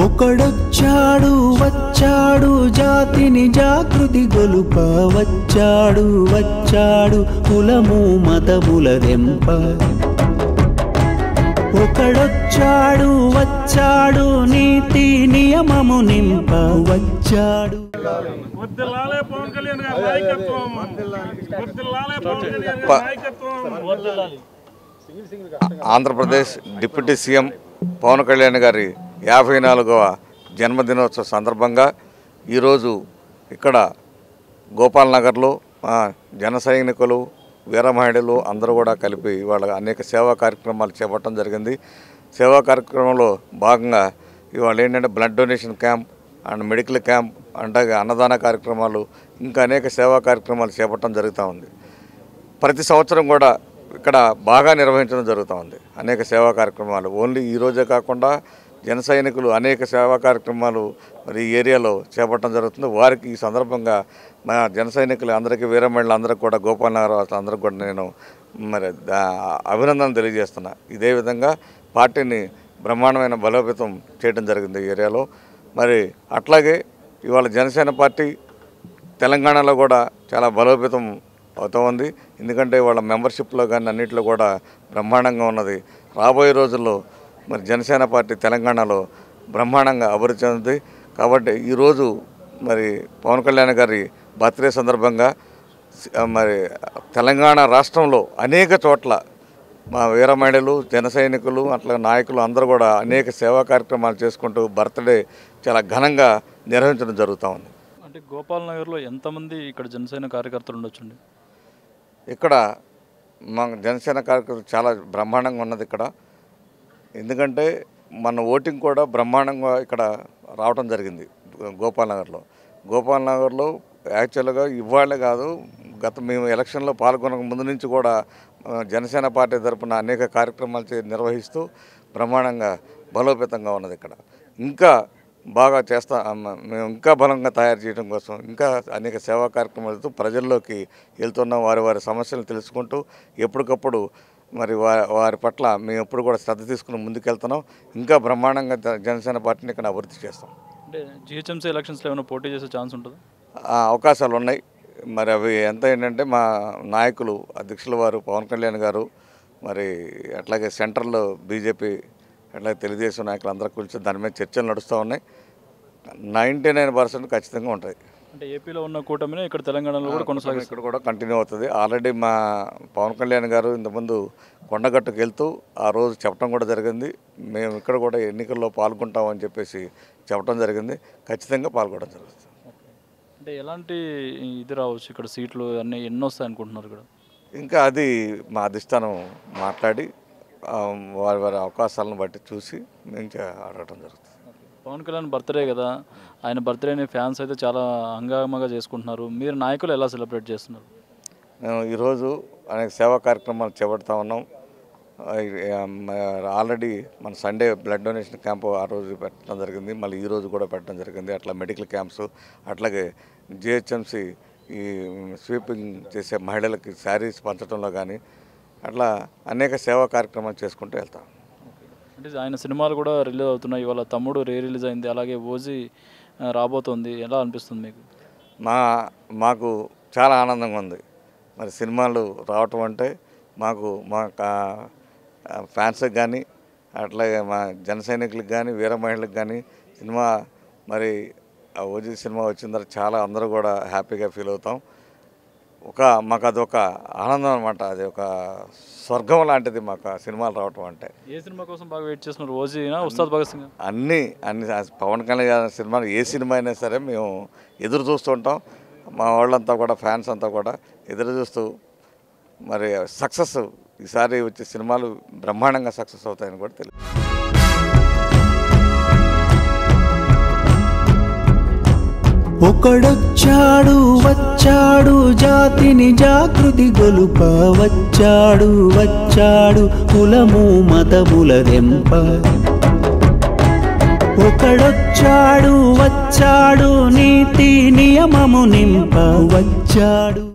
ఒకడొచ్చాడు వచ్చాడు జాతిని జాగృతి గొలుప వచ్చాడు వచ్చాడు కులము మతముల దెంప ఒకడొచ్చాడు వచ్చాడు నీతి నియమము నింప వచ్చాడు ఆంధ్రప్రదేశ్ డిప్యూటీ సీఎం పవన్ కళ్యాణ్ గారి 54వ జన్మదినోత్సవ సందర్భంగా ఈరోజు ఇక్కడ గోపాల్ నగర్లో జన సైనికులు వీర మహిళలు అందరూ కూడా కలిపి ఇవాళ అనేక సేవా కార్యక్రమాలు చేపట్టడం జరిగింది. సేవా కార్యక్రమంలో భాగంగా ఇవాళ ఏంటంటే blood donation camp and medical camp అంటే అన్నదాన కార్యక్రమాలు ఇంకా అనేక సేవా కార్యక్రమాలు చేపట్టడం జరుగుతూ ఉంది. ప్రతి సంవత్సరం కూడా ఇక్కడ బాగా నిర్వహించడం జరుగుతూ ఉంది అనేక సేవా కార్యక్రమాలు. ఓన్లీ ఈరోజే కాకుండా జన సైనికులు అనేక సేవా కార్యక్రమాలు మరి ఈ ఏరియాలో చేపట్టడం జరుగుతుంది. వారికి ఈ సందర్భంగా మా జన సైనికులు అందరికీ వీర మహిళలందరికీ కూడా గోపాల్ నగర్ అందరికీ కూడా నేను మరి అభినందనలు తెలియజేస్తున్నా. ఇదే విధంగా పార్టీని బ్రహ్మాండమైన బలోపేతం చేయడం జరిగింది ఈ ఏరియాలో. మరి అట్లాగే ఇవాళ జనసేన పార్టీ తెలంగాణలో కూడా చాలా బలోపేతం అవుతూ ఉంది. ఎందుకంటే వాళ్ళ మెంబర్షిప్లో కానీ అన్నింటిలో కూడా బ్రహ్మాండంగా ఉన్నది. రాబోయే రోజుల్లో మరి జనసేన పార్టీ తెలంగాణలో బ్రహ్మాండంగా అభివృద్ధి చెందుతుంది. కాబట్టి ఈరోజు మరి పవన్ కళ్యాణ్ గారి బర్త్డే సందర్భంగా మరి తెలంగాణ రాష్ట్రంలో అనేక చోట్ల మా వీర మహిళలు జన సైనికులు అట్లా నాయకులు అందరూ కూడా అనేక సేవా కార్యక్రమాలు చేసుకుంటూ బర్త్డే చాలా ఘనంగా నిర్వహించడం జరుగుతూ ఉంది. అంటే గోపాల్ నగర్లో ఎంతమంది ఇక్కడ జనసేన కార్యకర్తలు ఉండొచ్చండి? ఇక్కడ మా జనసేన కార్యకర్తలు చాలా బ్రహ్మాండంగా ఉన్నది ఇక్కడ. ఎందుకంటే మన ఓటింగ్ కూడా బ్రహ్మాండంగా ఇక్కడ రావడం జరిగింది గోపాల్ నగర్లో యాక్చువల్గా ఇవాళే కాదు, మేము ఎలక్షన్లో పాల్గొనక ముందు నుంచి కూడా జనసేన పార్టీ తరఫున అనేక కార్యక్రమాలు నిర్వహిస్తూ బ్రహ్మాండంగా బలోపేతంగా ఉన్నది. ఇక్కడ ఇంకా బాగా మేము ఇంకా బలంగా తయారు చేయడం కోసం ఇంకా అనేక సేవా కార్యక్రమాలతో ప్రజల్లోకి వెళ్తున్న వారి సమస్యలను తెలుసుకుంటూ ఎప్పటికప్పుడు మరి వారి పట్ల మేము ఎప్పుడు కూడా శ్రద్ధ తీసుకుని ముందుకెళ్తున్నాం. ఇంకా బ్రహ్మాండంగా జనసేన పార్టీని ఇక్కడ అభివృద్ధి చేస్తాం. అంటే జిహెచ్ఎంసీ ఎలక్షన్స్లో ఏమైనా పోటీ చేసే ఛాన్స్ ఉంటుంది? అవకాశాలు ఉన్నాయి. మరి అవి ఎంత ఏంటంటే మా నాయకులు అధ్యక్షుల వారు పవన్ కళ్యాణ్ గారు మరి అట్లాగే సెంట్రల్లో బీజేపీ అట్లాగే తెలుగుదేశం నాయకులు అందరూ కూర్చొని దాని మీద చర్చలు నడుస్తూ ఉన్నాయి. 99% ఖచ్చితంగా ఉంటాయి. అంటే ఏపీలో ఉన్న కూటమినే ఇక్కడ తెలంగాణలో కూడా కొనసాగి ఇక్కడ కూడా కంటిన్యూ అవుతుంది. ఆల్రెడీ మా పవన్ కళ్యాణ్ గారు ఇంతకుముందు కొండగట్టుకు వెళ్తూ ఆ రోజు చెప్పడం కూడా జరిగింది, మేము ఇక్కడ కూడా ఎన్నికల్లో పాల్గొంటామని చెప్పేసి చెప్పడం జరిగింది. ఖచ్చితంగా పాల్గొనడం జరుగుతుంది. అంటే ఎలాంటి ఇది రావచ్చు ఇక్కడ సీట్లు అన్నీ ఎన్ని వస్తాయి అనుకుంటున్నారు ఇక్కడ? ఇంకా అది మా అధిష్టానం మాట్లాడి వారి అవకాశాలను బట్టి చూసి మేము అడగటం జరుగుతుంది. పవన్ కళ్యాణ్ బర్త్డే కదా, ఆయన బర్త్డేని ఫ్యాన్స్ అయితే చాలా హంగామాగా చేసుకుంటున్నారు. మీరు నాయకులు ఎలా సెలబ్రేట్ చేస్తున్నారు? మేము ఈరోజు అనేక సేవా కార్యక్రమాలు చేపడుతూ ఉన్నాం. ఆల్రెడీ మన సండే బ్లడ్ డొనేషన్ క్యాంపు ఆ రోజు పెట్టడం జరిగింది, మళ్ళీ ఈరోజు కూడా పెట్టడం జరిగింది. అట్లా మెడికల్ క్యాంప్స్, అట్లాగే జిహెచ్ఎంసీ ఈ స్వీపింగ్ చేసే మహిళలకి శారీస్ పంచడంలో కానీ అట్లా అనేక సేవా కార్యక్రమాలు చేసుకుంటూ వెళ్తాం. అంటే ఆయన సినిమాలు కూడా రిలీజ్ అవుతున్నాయి. ఇవాళ తమ్ముడు రిలీజ్ అయింది, అలాగే ఓజీ రాబోతుంది. ఎలా అనిపిస్తుంది మీకు? మాకు చాలా ఆనందంగా ఉంది. మరి సినిమాలు రావటం అంటే మాకు మా ఫ్యాన్స్కి కానీ అట్లాగే మా జన సైనికులకు కానీ వీర మహిళలకు కానీ సినిమా మరి ఓజీ సినిమా వచ్చిన తర్వాత చాలా అందరూ కూడా హ్యాపీగా ఫీల్ అవుతాం. మాకు అదొక ఆనందం అనమాట. అది ఒక స్వర్గం లాంటిది మాకు ఆ సినిమాలు రావటం అంటే. ఏ సినిమా కోసం బాగా వెయిట్ చేస్తున్నారు? ఓజీనా, ఉస్తాద్ భగత్ సింగ్? అన్ని పవన్ కళ్యాణ్ సినిమాలు ఏ సినిమా అయినా సరే మేము ఎదురు చూస్తుంటాం. మా వాళ్ళంతా కూడా ఫ్యాన్స్ అంతా కూడా ఎదురు చూస్తూ మరి సక్సెస్ ఈసారి వచ్చే సినిమాలు బ్రహ్మాండంగా సక్సెస్ అవుతాయని కూడా తెలియదు. ఒకడొచ్చాడు వచ్చాడు జాతిని జాగృతి గొలుప వచ్చాడు వచ్చాడు కులము మతముల దెంప ఒకడొచ్చాడు వచ్చాడు నీతి నియమము నింప వచ్చాడు.